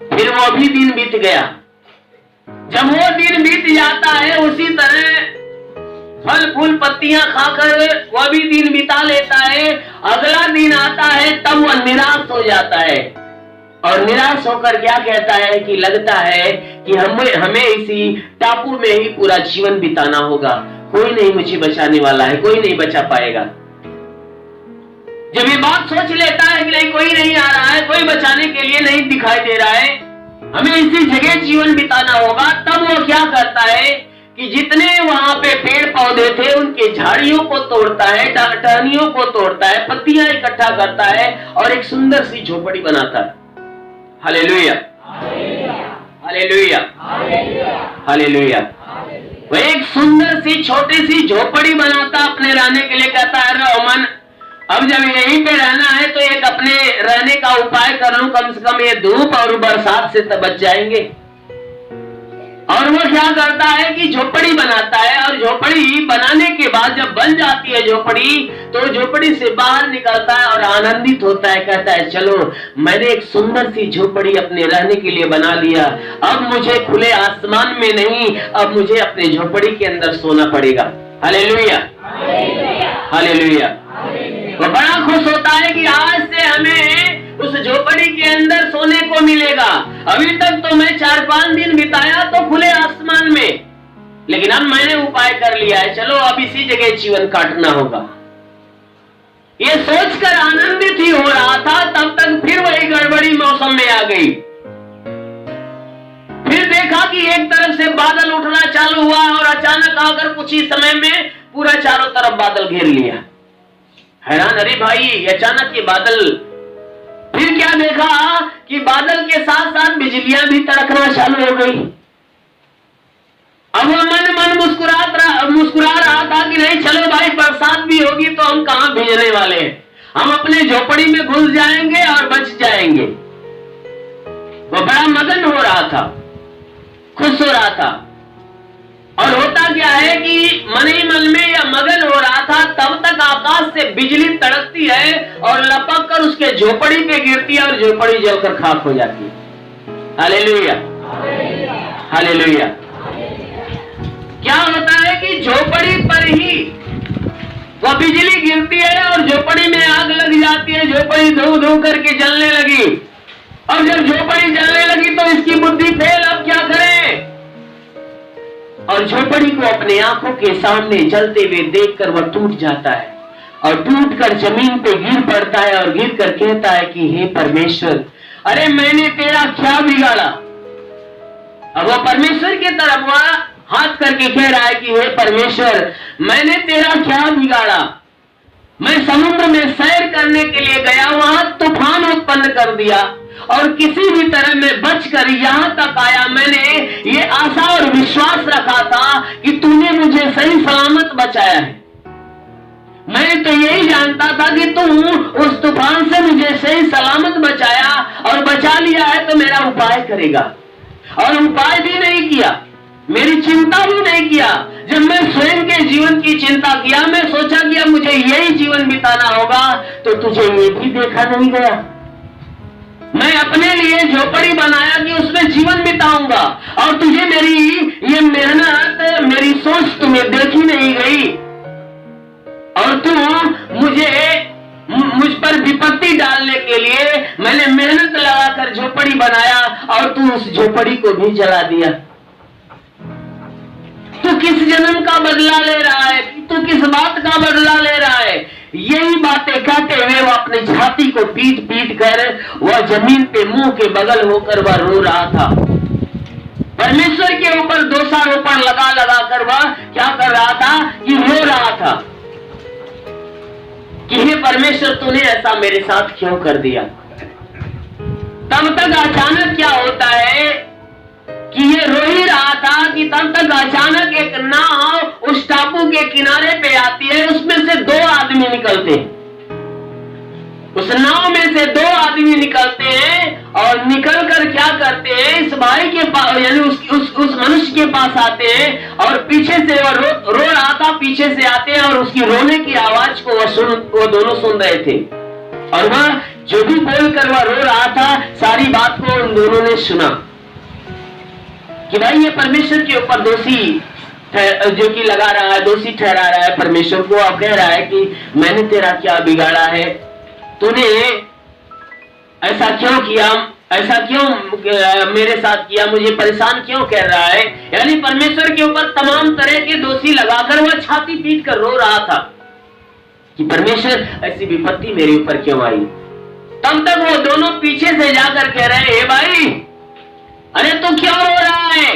फिर वो भी दिन बीत गया। जब वो दिन बीत जाता है, उसी तरह फल फूल पत्तियां खाकर वह भी दिन बिता लेता है। अगला दिन आता है तब वह निराश हो जाता है और निराश होकर क्या कहता है कि लगता है कि हमें इसी टापू में ही पूरा जीवन बिताना होगा, कोई नहीं मुझे बचाने वाला है, कोई नहीं बचा पाएगा। जब ये बात सोच लेता है कि नहीं कोई नहीं आ रहा है, कोई बचाने के लिए नहीं दिखाई दे रहा है, हमें इसी जगह जीवन बिताना होगा, तब वो क्या करता है कि जितने वहां पे पेड़ पौधे थे उनके झाड़ियों को तोड़ता है, टहनियों को तोड़ता है, पत्तियां इकट्ठा करता है और एक सुंदर सी झोपड़ी बनाता है। Hallelujah, hallelujah, hallelujah. वो एक सुंदर सी छोटी सी झोपड़ी बनाता अपने रहने के लिए। कहता है रे मन, अब जब यहीं पे रहना है तो एक अपने रहने का उपाय कर लूं, कम से कम ये धूप और बरसात से तो बच जाएंगे। और वो क्या करता है कि झोपड़ी बनाता है और झोपड़ी बनाने के बाद जब बन जाती है झोपड़ी, तो झोपड़ी से बाहर निकलता है और आनंदित होता है। कहता है चलो मैंने एक सुंदर सी झोपड़ी अपने रहने के लिए बना लिया, अब मुझे खुले आसमान में नहीं, अब मुझे अपने झोपड़ी के अंदर सोना पड़ेगा। Hallelujah, hallelujah. वो बड़ा खुश होता है कि आज से हमें उस झोपड़ी के अंदर सोने को मिलेगा। अभी तक तो मैं 4-5 दिन बिताया तो खुले आसमान में, लेकिन अब मैंने उपाय कर लिया है, चलो अब इसी जगह जीवन काटना होगा। ये सोचकर आनंदित ही हो रहा था, तब तक फिर वही गड़बड़ी मौसम में आ गई। फिर देखा कि एक तरफ से बादल उठना चालू हुआ और अचानक आकर कुछ ही समय में पूरा चारों तरफ बादल घेर लिया। हैरान, अरे भाई अचानक ये बादल। फिर क्या देखा कि बादल के साथ साथ बिजलियां भी तड़कना चालू हो गई। अब वो मन मन मुस्कुरा रहा था कि नहीं चलो भाई बरसात भी होगी तो हम कहां भीगने वाले हैं, हम अपने झोपड़ी में घुस जाएंगे और बच जाएंगे। वो बड़ा मगन हो रहा था, खुश हो रहा था। और होता क्या है कि मन ही मन में या मगन हो रहा था, तब तक आकाश से बिजली तड़कती है और लपक कर उसके झोपड़ी पे गिरती है और झोपड़ी जलकर खाक हो जाती है। Hallelujah, hallelujah. क्या होता है कि झोपड़ी पर ही वह बिजली गिरती है और झोपड़ी में आग लग जाती है, झोपड़ी धू धू करके जलने लगी। और जब झोपड़ी जलने लगी तो इसकी बुद्धि फेल, अब क्या करें। और झोपड़ी को अपने आंखों के सामने जलते हुए देखकर वह टूट जाता है और टूटकर जमीन पे गिर पड़ता है और गिर कर कहता है कि हे परमेश्वर, अरे मैंने तेरा क्या बिगाड़ा। अब वह परमेश्वर की तरफ वह हाथ करके कह रहा है कि हे परमेश्वर, मैंने तेरा क्या बिगाड़ा। मैं समुद्र में सैर करने के लिए गया, वहां तूफान उत्पन्न कर दिया और किसी भी तरह में बचकर यहां तक आया। मैंने ये आशा और विश्वास रखा था कि तूने मुझे सही सलामत बचाया है। मैं तो यही जानता था कि तू उस तूफान से मुझे सही सलामत बचाया और बचा लिया है तो मेरा उपाय करेगा। और उपाय भी नहीं किया, मेरी चिंता भी नहीं किया। जब मैं स्वयं के जीवन की चिंता किया, मैं सोचा कि अब मुझे यही जीवन बिताना होगा, तो तुझे ये भी देखा नहीं गया। मैं अपने लिए झोपड़ी बनाया कि उसमें जीवन बिताऊंगा और तुझे मेरी ये मेहनत, मेरी सोच तुम्हें देखी नहीं गई और तू मुझ पर विपत्ति डालने के लिए मैंने मेहनत लगाकर झोपड़ी बनाया और तू उस झोपड़ी को भी जला दिया। तू किस जन्म का बदला ले रहा है, तू किस बात का बदला ले रहा है। यही बातें कहते हुए वो अपनी छाती को पीट पीट कर वह जमीन पे मुंह के बगल होकर वह रो रहा था। परमेश्वर के ऊपर दोषारोपण लगा लगा कर वह क्या कर रहा था कि रो रहा था कि हे परमेश्वर, तूने ऐसा मेरे साथ क्यों कर दिया। तब तक अचानक क्या होता है कि ये रो ही रहा था कि तब तक अचानक एक नाव उस टापू के किनारे पे आती है। उसमें से 2 आदमी निकलते हैं। उस नाव में से 2 आदमी निकलते हैं और निकल कर क्या करते हैं, इस भाई के पास यानी उस मनुष्य के पास आते हैं और पीछे से वह रो रहा था, पीछे से आते हैं और उसकी रोने की आवाज को वो दोनों सुन रहे थे। और वह जो भी बोलकर वह रो रहा था, सारी बात को उन दोनों ने सुना कि भाई ये परमेश्वर के ऊपर दोषी जो कि लगा रहा है, दोषी ठहरा रहा है परमेश्वर को। अब कह रहा है कि मैंने तेरा क्या बिगाड़ा है, तूने ऐसा क्यों किया, ऐसा क्यों मेरे साथ किया, मुझे परेशान क्यों कर रहा है। यानी परमेश्वर के ऊपर तमाम तरह के दोषी लगाकर वह छाती पीट कर रो रहा था कि परमेश्वर ऐसी विपत्ति मेरे ऊपर क्यों आई। तब तक वो दोनों पीछे से जाकर कह रहे हैं, हे भाई, अरे तू क्यों रो रहा है,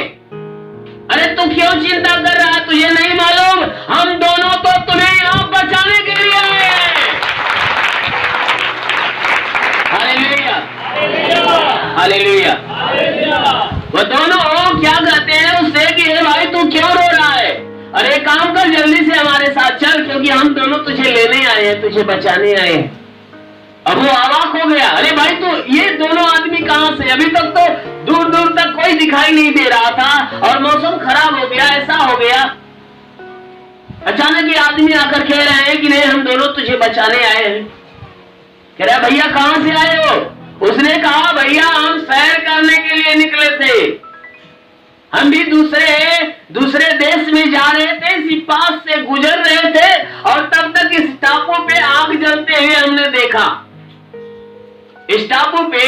अरे तू क्यों चिंता कर रहा है, तुझे नहीं मालूम हम दोनों तो तुम्हें यहां बचाने के लिए आए हैं। Hallelujah, hallelujah. वो दोनों क्या कहते हैं उससे कि हे भाई तू क्यों रो रहा है, अरे काम कर जल्दी से हमारे साथ चल, क्योंकि हम दोनों तुझे लेने आए हैं, तुझे बचाने आए हैं। अब वो अवाक हो गया, अरे भाई तो ये दोनों आदमी कहां से, अभी तक तो दूर दूर तक कोई दिखाई नहीं दे रहा था और मौसम खराब हो गया, ऐसा हो गया। अचानक ये आदमी आकर कह रहे हैं कि नहीं हम दोनों तुझे बचाने आए हैं। कह रहा भैया कहां से आए हो। उसने कहा भैया हम सैर करने के लिए निकले थे, हम भी दूसरे देश में जा रहे थे, इसी पास से गुजर रहे थे और तब तक इस टापू पे आग जलते हुए हमने देखा। इस टापू पे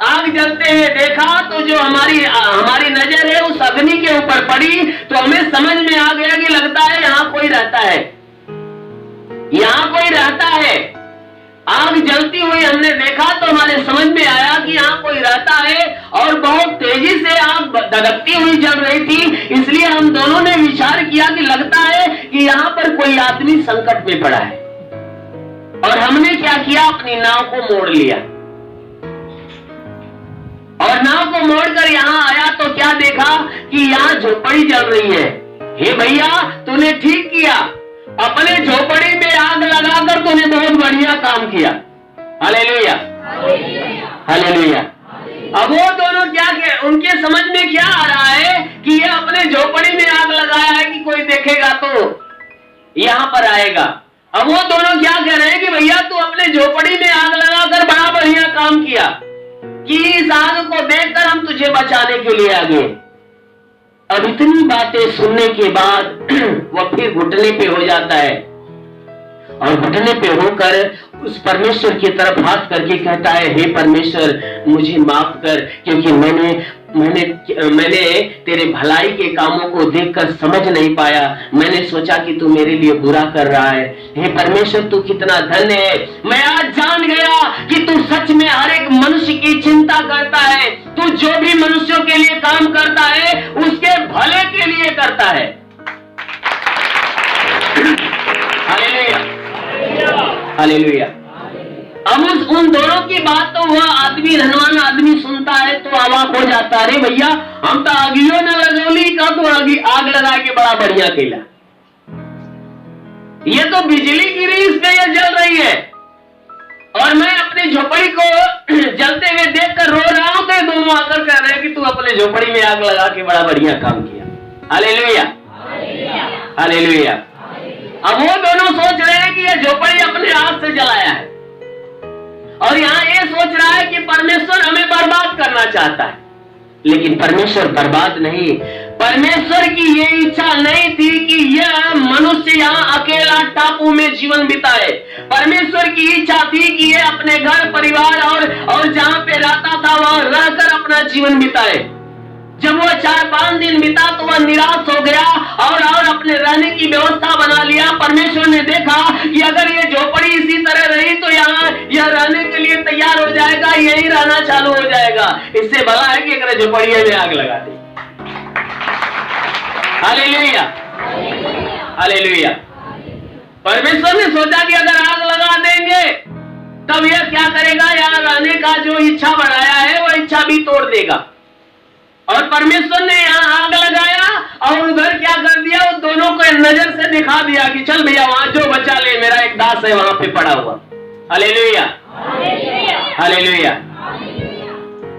आग जलते हुए देखा तो जो हमारी नजर है उस अग्नि के ऊपर पड़ी तो हमें समझ में आ गया कि लगता है यहाँ कोई रहता है, यहाँ कोई रहता है। आग जलती हुई हमने देखा तो हमारे समझ में आया कि यहाँ कोई रहता है और बहुत तेजी से आग धधकती हुई जल रही थी। इसलिए हम दोनों ने विचार किया कि लगता है कि यहाँ पर कोई आदमी संकट में पड़ा है और हमने क्या किया, अपनी नाव को मोड़ लिया और नाव को मोड़कर यहाँ आया तो क्या देखा कि यहाँ झोपड़ी जल रही है। हे भैया तूने ठीक किया, अपने झोपड़ी में आग लगाकर तूने बहुत बढ़िया काम किया। Hallelujah, hallelujah. अब वो दोनों क्या उनके समझ में क्या आ रहा है कि ये अपने झोपड़ी में आग लगाया है कि कोई देखेगा तो यहाँ पर आएगा। अब वो दोनों क्या कह रहे हैं कि भैया तू अपने झोपड़ी में आग लगाकर बड़ा बढ़िया काम किया कि इस आग को देखकर हम तुझे बचाने के लिए आ गए। अब इतनी बातें सुनने के बाद वह फिर घुटने पे हो जाता है और घुटने पे होकर उस परमेश्वर की तरफ हाथ करके कहता है, हे परमेश्वर मुझे माफ कर, क्योंकि मैंने तेरे भलाई के कामों को देखकर समझ नहीं पाया। मैंने सोचा कि तू मेरे लिए बुरा कर रहा है। हे परमेश्वर तू कितना धन्य है, मैं आज जान गया कि तू सच में हर एक मनुष्य की चिंता करता है। तू जो भी मनुष्यों के लिए काम करता है उसके भले के लिए करता है। Hallelujah, hallelujah. अब उन दोनों की बात तो वह आदमी धनवान आदमी सुनता है तो अवाक हो जाता है, अरे भैया हम तो आगियों न लगौली का तो आग लगा के बड़ा बढ़िया खेला, ये तो बिजली गिरी इस पे ये जल रही है और मैं अपनी झोपड़ी को जलते हुए देखकर रो रहा हूं। तो दोनों आकर कह रहे हैं कि तू अपने झोपड़ी में आग लगा के बड़ा बढ़िया काम किया। Hallelujah, hallelujah. अब वो दोनों सोच रहे हैं कि ये झोपड़ी अपने हाथ से जलाया है और यहाँ ये सोच रहा है कि परमेश्वर हमें बर्बाद करना चाहता है, लेकिन परमेश्वर बर्बाद नहीं। परमेश्वर की ये इच्छा नहीं थी कि यह मनुष्य यहाँ अकेला टापू में जीवन बिताए। परमेश्वर की इच्छा थी कि ये अपने घर परिवार और जहाँ पे रहता था वहां रहकर अपना जीवन बिताए। जब वह 4-5 दिन बिता तो वह निराश हो गया और अपने रहने की व्यवस्था बना लिया। परमेश्वर ने देखा कि अगर ये झोपड़ी इसी तरह रही तो यहाँ यह रहने के लिए तैयार हो जाएगा, यही रहना चालू हो जाएगा। इससे भला है कि अगर झोपड़ियों में आग लगा दे। Hallelujah, hallelujah. परमेश्वर ने सोचा कि अगर आग लगा देंगे तब यह क्या करेगा, यहाँ रहने का जो इच्छा बढ़ाया है वह इच्छा भी तोड़ देगा। और परमेश्वर ने यहाँ आग लगाया और उधर क्या कर दिया, उन दोनों को नजर से दिखा दिया कि चल भैया वहां जो बचा ले, मेरा एक दास है वहां पे पड़ा हुआ। Hallelujah, hallelujah.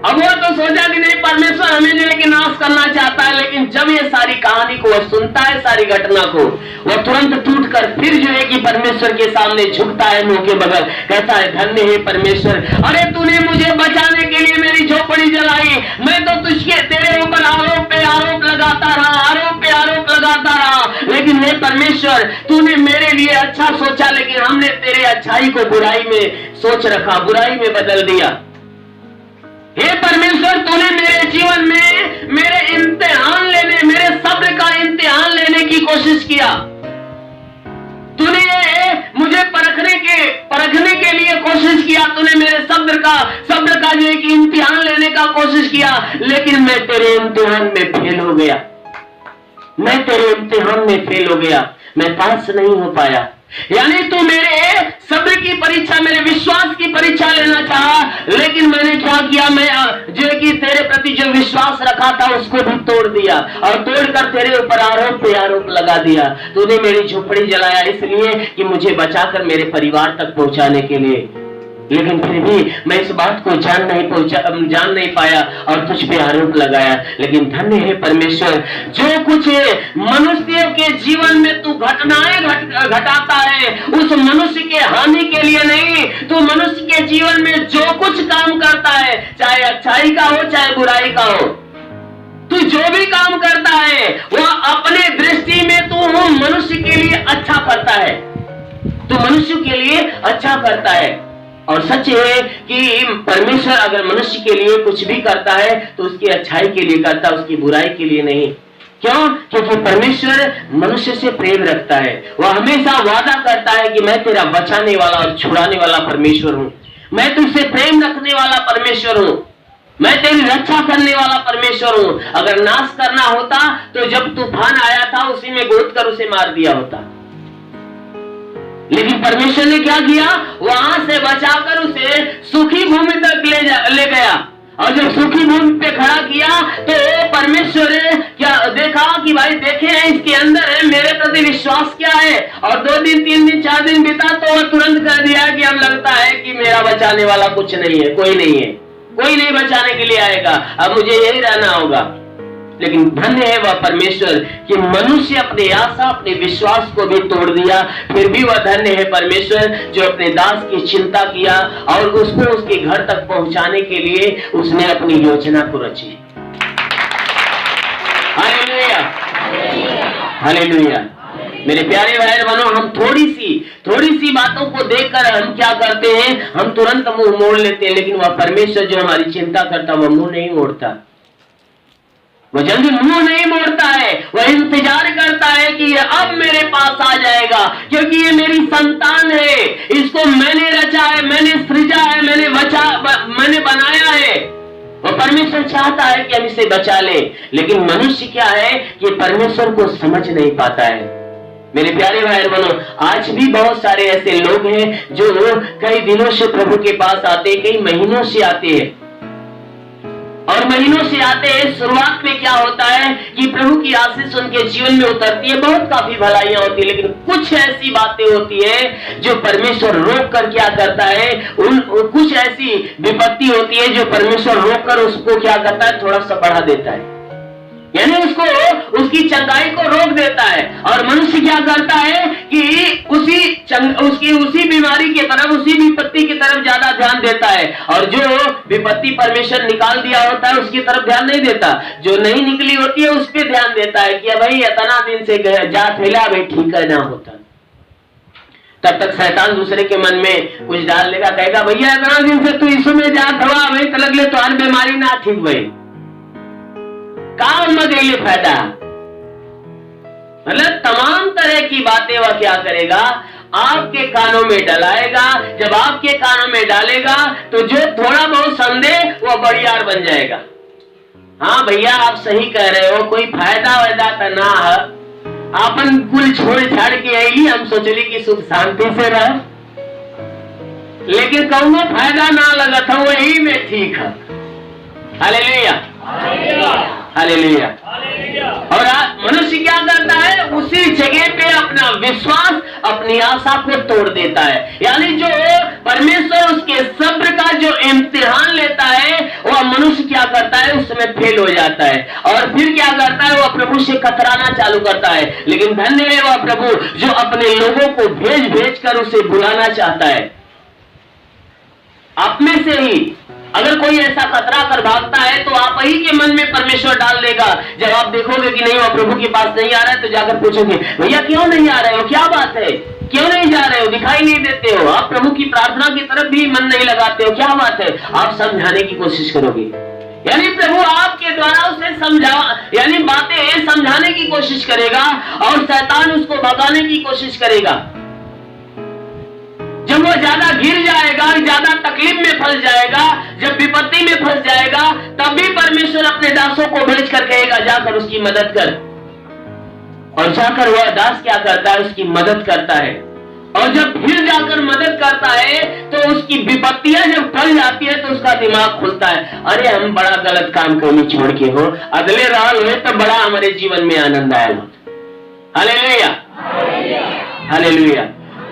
अब वो तो सोचा कि नहीं परमेश्वर हमें लेके नाश करना चाहता है, लेकिन जब ये सारी कहानी को वह सुनता है, सारी घटना को, वह तुरंत टूटकर फिर जो है कि परमेश्वर के सामने झुकता है मुंह के बगल, कहता है धन्य है परमेश्वर, अरे तूने मुझे बचाने के लिए मेरी झोपड़ी जलाई। मैं तो तुझके तेरे ऊपर आरोप पे आरोप लगाता रहा, आरोप पे आरोप लगाता रहा, परमेश्वर, तूने मेरे लिए अच्छा सोचा, लेकिन हमने तेरे अच्छाई को बुराई में सोच रखा, बुराई में बदल दिया। हे परमेश्वर, तूने मेरे जीवन में मेरे इम्तिहान लेने, मेरे सब्र का इम्तिहान लेने की कोशिश किया। तूने मुझे परखने के लिए कोशिश किया। तूने मेरे सब्र का जो एक इम्तिहान लेने का कोशिश किया, लेकिन मैं तेरे इम्तिहान में फेल हो गया। मैं तेरे इम्तिहान में फेल हो गया, मैं पास नहीं हो पाया। यानी तू मेरे सब्र की परीक्षा, मेरे विश्वास की परीक्षा लेना चाहा, लेकिन मैंने क्या किया, मैं जो कि तेरे प्रति जो विश्वास रखा था उसको भी तोड़ दिया और तोड़कर तेरे ऊपर आरोप पे आरोप लगा दिया। तूने मेरी झोपड़ी जलाया इसलिए कि मुझे बचाकर मेरे परिवार तक पहुंचाने के लिए, लेकिन फिर भी मैं इस बात को जान नहीं पाया और तुझ पे आरोप लगाया। लेकिन धन्य है परमेश्वर, जो कुछ मनुष्यों के जीवन में तू घटनाएं घटाता है, उस मनुष्य के हानि के लिए नहीं, तू मनुष्य के जीवन में जो कुछ काम करता है, चाहे अच्छाई का हो चाहे बुराई का हो, तू जो भी काम करता है वह अपने दृष्टि में तू मनुष्य के लिए अच्छा करता है। तू मनुष्य के लिए अच्छा करता है। और सच है कि परमेश्वर अगर मनुष्य के लिए कुछ भी करता है तो उसकी अच्छाई के लिए करता है, उसकी बुराई के लिए नहीं। क्यों? क्योंकि परमेश्वर मनुष्य से प्रेम रखता है। वह हमेशा वादा करता है कि मैं तेरा बचाने वाला और छुड़ाने वाला परमेश्वर हूँ, मैं तुझसे प्रेम रखने वाला परमेश्वर हूँ, मैं तेरी रक्षा करने वाला परमेश्वर हूँ। अगर नाश करना होता तो जब तूफान आया था उसी में गोद कर उसे मार दिया होता, लेकिन परमेश्वर ने क्या किया, वहां से बचाकर उसे सूखी भूमि तक ले गया। और जब सूखी भूमि पे खड़ा किया तो परमेश्वर ने क्या देखा कि भाई देखे हैं इसके अंदर है मेरे प्रति विश्वास क्या है। और 2 दिन 3 दिन 4 दिन बीता तो वह तुरंत कर दिया कि अब लगता है कि मेरा बचाने वाला कुछ नहीं है, कोई नहीं है, कोई नहीं बचाने के लिए आएगा, अब मुझे यही रहना होगा। लेकिन धन्य है वह परमेश्वर कि मनुष्य अपनी आशा अपने विश्वास को भी तोड़ दिया, फिर भी वह धन्य है परमेश्वर जो अपने दास की चिंता किया और उसको उसके घर तक पहुंचाने के लिए उसने अपनी योजना को रची। Hallelujah, hallelujah. मेरे प्यारे भाई बहनों, हम थोड़ी सी बातों को देखकर हम क्या करते हैं, हम तुरंत मुंह मोड़ लेते हैं, लेकिन वह परमेश्वर जो हमारी चिंता करता वह मुंह नहीं मोड़ता, वह जल्दी मुंह नहीं मोड़ता है। वह इंतजार करता है कि ये अब मेरे पास आ जाएगा, क्योंकि ये मेरी संतान है, इसको मैंने रचा है, मैंने सृजा है, मैंने बनाया है। वह परमेश्वर चाहता है कि हम इसे बचा ले, लेकिन मनुष्य क्या है कि परमेश्वर को समझ नहीं पाता है। मेरे प्यारे भाई बहनों, आज भी बहुत सारे ऐसे लोग हैं जो कई दिनों से प्रभु के पास आते हैं, कई महीनों से आते हैं, और महीनों से आते हैं। शुरुआत में क्या होता है कि प्रभु की आशीष उनके जीवन में उतरती है, बहुत काफी भलाइयां होती है, लेकिन कुछ ऐसी बातें होती है जो परमेश्वर रोक कर क्या करता है, कुछ ऐसी विपत्ति होती है जो परमेश्वर रोक कर उसको क्या करता है, थोड़ा सा बढ़ा देता है, यानी उसको उसकी चंगाई को रोक देता है। और मनुष्य क्या करता है कि उसी बीमारी की तरफ, उसी विपत्ति की तरफ ज्यादा ध्यान देता है, और जो विपत्ति परमेश्वर निकाल दिया होता है उसकी तरफ ध्यान नहीं देता, जो नहीं निकली होती है उस पर ध्यान देता है कि भाई इतना दिन से जा फैला, भाई ठीक है ना होता। तब तक शैतान दूसरे के मन में कुछ डाल लेगा, कहेगा भैया इतना दिन से तू यीशु में जा थवा, भाई तो लगले तो हर बीमारी ना ठीक भाई काम में गई फायदा। मतलब तमाम तरह की बातें वह क्या करेगा, आपके कानों में डलाएगा। जब आपके कानों में डालेगा तो जो थोड़ा बहुत संदेह वह बड़ियार बन जाएगा। हाँ भैया आप सही कह रहे हो, कोई फायदा वायदा तो ना है, आपन कुल छोड़ छाड़ के आई, हम सोचली कि सुख शांति से रह, लेकिन कहूँ फायदा ना लगा था, वही में ठीक है। Hallelujah, hallelujah. और मनुष्य क्या करता है, उसी जगह पे अपना विश्वास, अपनी आशा को तोड़ देता है। यानी जो परमेश्वर उसके सब्र का जो इम्तिहान लेता है वह मनुष्य क्या करता है, उस समय फेल हो जाता है, और फिर क्या करता है, वह प्रभु से कतराना चालू करता है। लेकिन धन्य है वह प्रभु जो अपने लोगों को भेज कर उसे बुलाना चाहता है। आप में से ही अगर कोई ऐसा कतरा कर भागता है तो आप ही के मन में परमेश्वर डाल देगा। जब आप देखोगे कि नहीं वो प्रभु के पास नहीं आ रहा है तो जाकर पूछोगे, भैया क्यों नहीं आ रहे हो, क्या बात है, क्यों नहीं जा रहे हो, दिखाई नहीं देते हो, आप प्रभु की प्रार्थना की तरफ भी मन नहीं लगाते हो, क्या बात है। आप समझाने की कोशिश करोगे, यानी प्रभु आपके द्वारा उसे यानी बातें समझाने की कोशिश करेगा और शैतान उसको भगाने की कोशिश करेगा। जब वो ज्यादा गिर जाएगा, ज्यादा तकलीफ में फंस जाएगा, जब विपत्ति में फंस जाएगा, तब भी परमेश्वर अपने दासों को भेज कर कहेगा जाकर उसकी मदद कर। और जाकर वह दास क्या करता है, उसकी मदद करता है। और जब फिर जाकर मदद करता है तो उसकी विपत्तियां जब टल जाती है तो उसका दिमाग खुलता है, अरे हम बड़ा गलत काम करनी छोड़ के हो, अगले राल हुए तो बड़ा हमारे जीवन में आनंद आएगा। Hallelujah, hallelujah.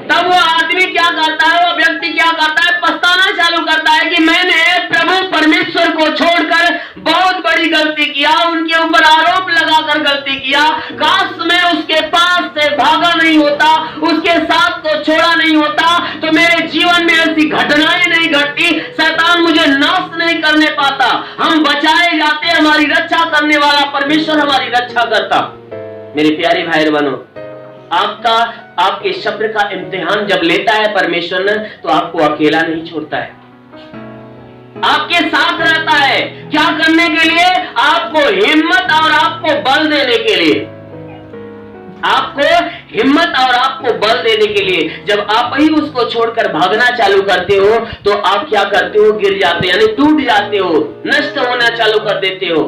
तब वो आदमी क्या करता है, वो व्यक्ति क्या करता है, पछताना चालू करता है कि मैंने प्रभु परमेश्वर को छोड़कर बहुत बड़ी गलती किया, उनके ऊपर आरोप लगाकर गलती किया। काश मैं उसके पास से भागा नहीं होता, उसके साथ को छोड़ा नहीं होता तो मेरे जीवन में ऐसी घटनाएं नहीं घटती, शैतान मुझे नाश नहीं करने पाता। हम बचाए जाते, हमारी रक्षा करने वाला परमेश्वर हमारी रक्षा करता। मेरे प्यारे भाई बहनों, आपके शब्द का इम्तिहान जब लेता है परमेश्वर ने तो आपको अकेला नहीं छोड़ता है, आपके साथ रहता है। क्या करने के लिए? आपको हिम्मत और आपको बल देने के लिए, आपको हिम्मत और आपको बल देने के लिए। जब आप ही उसको छोड़कर भागना चालू करते हो तो आप क्या करते हो, गिर जाते हो, यानी टूट जाते हो, नष्ट होना चालू कर देते हो।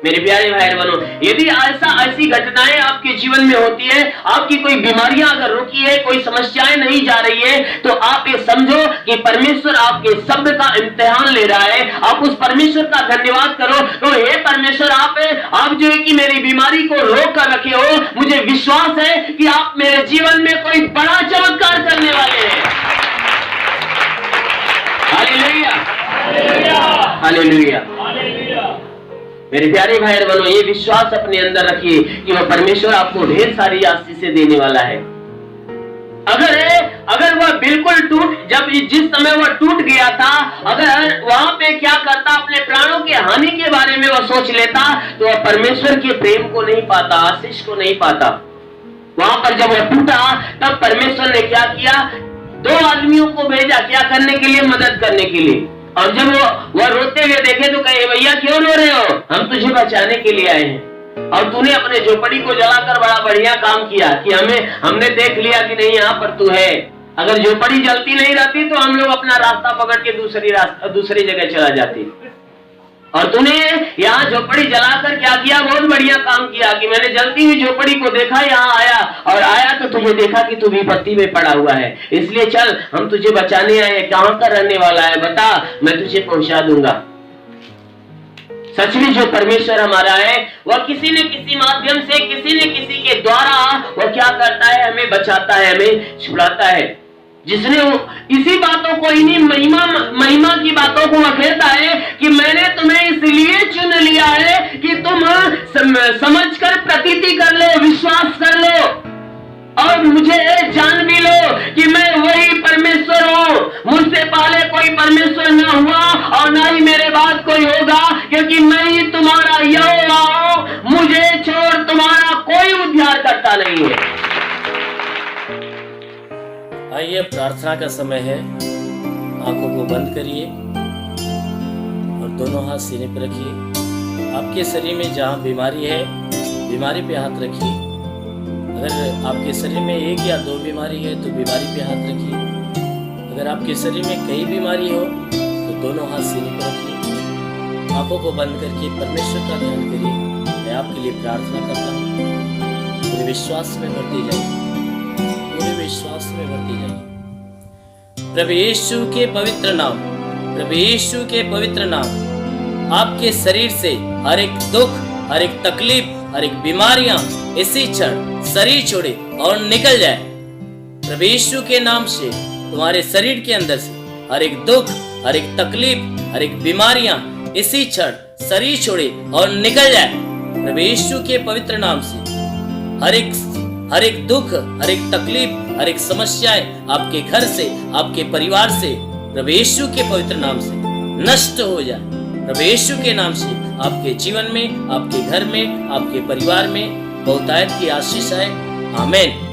मेरे प्यारे भाई बहनों, यदि ऐसी घटनाएं आपके जीवन में होती है, आपकी कोई बीमारियां अगर रुकी है, कोई समस्याएं नहीं जा रही है, तो आप ये समझो कि परमेश्वर आपके शब्द का इम्तिहान ले रहा है। आप उस परमेश्वर का धन्यवाद करो, तो हे परमेश्वर आप जो है कि मेरी बीमारी को रोक कर रखे हो, मुझे विश्वास है कि आप मेरे जीवन में कोई बड़ा चमत्कार करने वाले हैं। Hallelujah, hallelujah. मेरे प्यारे भाई बहनों, ये विश्वास अपने अंदर रखिए कि वह परमेश्वर आपको ढेर सारी आशीषें देने वाला है। अगर वह बिल्कुल जिस समय वह टूट गया था, अगर वहां पे क्या करता, अपने प्राणों के हानि के बारे में वह सोच लेता तो वह परमेश्वर के प्रेम को नहीं पाता, आशीष को नहीं पाता। वहां पर जब वह टूटा तब परमेश्वर ने क्या किया, 2 आदमियों को भेजा, क्या करने के लिए, मदद करने के लिए। और जब वो रोते हुए देखे तो कहे, भैया क्यों रो रहे हो, हम तुझे बचाने के लिए आए हैं और तूने अपने झोपड़ी को जलाकर बड़ा बढ़िया काम किया कि हमने देख लिया कि नहीं यहाँ पर तू है। अगर झोपड़ी जलती नहीं रहती तो हम लोग अपना रास्ता पकड़ के दूसरी जगह चला जाते। और तूने यहाँ झोपड़ी जलाकर क्या किया, बहुत बढ़िया काम किया कि मैंने जलती हुई झोपड़ी को देखा, यहाँ आया और आया तो तुझे देखा कि तू विपत्ति में पड़ा हुआ है, इसलिए चल हम तुझे बचाने आए। कहाँ का रहने वाला है बता, मैं तुझे पहुंचा दूंगा। सच में जो परमेश्वर हमारा है वह किसी न किसी माध्यम से, किसी न किसी के द्वारा वह क्या करता है, हमें बचाता है, हमें छुड़ाता है। जिसने इसी बातों को, इन्हीं महिमा की बातों को कहता है कि मैंने तुम्हें इसलिए चुन लिया है कि तुम समझकर प्रतीति कर लो, विश्वास कर लो और मुझे जान भी लो कि मैं वही परमेश्वर हूँ। मुझसे पहले कोई परमेश्वर न हुआ और न ही मेरे बाद कोई होगा, क्योंकि मैं ही तुम्हारा यहोवा हूँ। मुझे छोड़ तुम्हारा कोई उद्धार करता नहीं है। आइए, प्रार्थना का समय है। आंखों को बंद करिए और दोनों हाथ सीने पर रखिए। आपके शरीर में जहाँ बीमारी है, बीमारी पे हाथ रखिए। अगर आपके शरीर में 1 या 2 बीमारी है तो बीमारी पे हाथ रखिए। अगर आपके शरीर में कई बीमारी हो तो दोनों हाथ सीने पर रखिए। आंखों को बंद करके परमेश्वर का ध्यान करिए। मैं आपके लिए प्रार्थना करता हूँ, पूरे विश्वास में बढ़ती जाइए, पूरे विश्वास में बढ़ती जाइए। प्रभु यीशु के पवित्र नाम, प्रभु यीशु के पवित्र नाम, आपके शरीर से हर एक दुख, हर एक तकलीफ, हर एक बीमारियां इसी क्षण शरीर छोड़े और निकल जाए। प्रभु यीशु के नाम से तुम्हारे शरीर के अंदर से हर एक दुख, हर एक तकलीफ, हर एक बीमारियां इसी क्षण शरीर छोड़े और निकल जाए। प्रभु यीशु के पवित्र नाम से हर एक दुख, हर एक तकलीफ, हर एक समस्याएं आपके घर से, आपके परिवार से प्रभु यीशु के पवित्र नाम से नष्ट हो जाए। प्रभु यीशु के नाम से आपके जीवन में, आपके घर में, आपके परिवार में बहुतायत की आशीष है। आमीन।